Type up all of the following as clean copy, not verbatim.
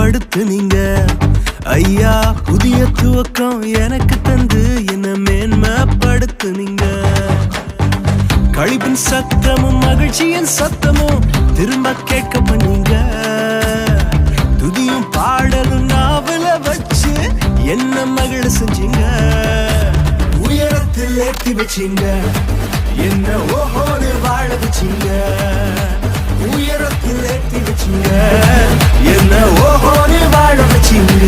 படுத்துனீங்க ஐயா. புதிய துவக்கம் எனக்கு தந்து என்ன மேன்மைப்படுத்துனீங்க. கழிப்பின் சத்தமும் மகிழ்ச்சியின் சத்தமும் திரும்ப கேட்க பண்ணீங்க. துதியும் பாடலும் நாவல வச்சு என்ன மகிழ செஞ்சீங்க. உயரத்தில் ஏற்றி வச்சீங்க, என்ன ஓஹோன்னு வாழ வச்சீங்க. உயரத்தில் ஏற்றி வச்சீங்க, என்ன ஓஹோன்னு வாழ வச்சீங்க.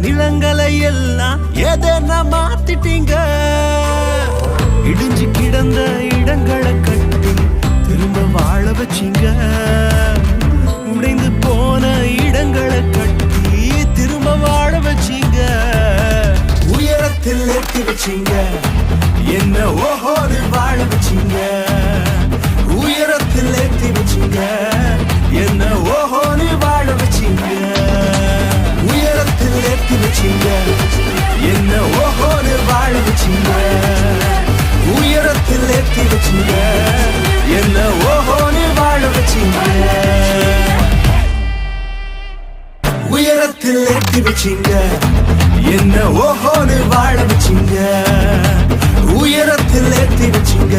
நிலங்களை எல்லாம் எதனா மாத்திட்டீங்க. இடிஞ்சு கிடந்த இடங்களை கட்டி திரும்ப வாழ வச்சீங்க. உடைந்து போன இடங்களை கட்டி திரும்ப வாழ வச்சீங்க. உயரத்தில் ஏற்றி வச்சீங்க, என்ன ஓஹோன்னு வாழ வச்சீங்க. உயரத்தில் ஏற்றி வச்சீங்க, என்ன ஓஹோன்னு வாழ வச்சீங்க. உயரத்தில் ஏற்றி வச்சீங்க, என்ன ஓஹோன்னு வாழ வச்சீங்க. உயரத்தில் ஏற்றி வச்சீங்க, என்ன ஓஹோன்னு வாழ வச்சீங்க. உயரத்தில் ஏற்றி வச்சீங்க, என்ன ஓஹோன்னு வாழ வச்சீங்க. உயரத்தில் ஏற்றி வச்சீங்க.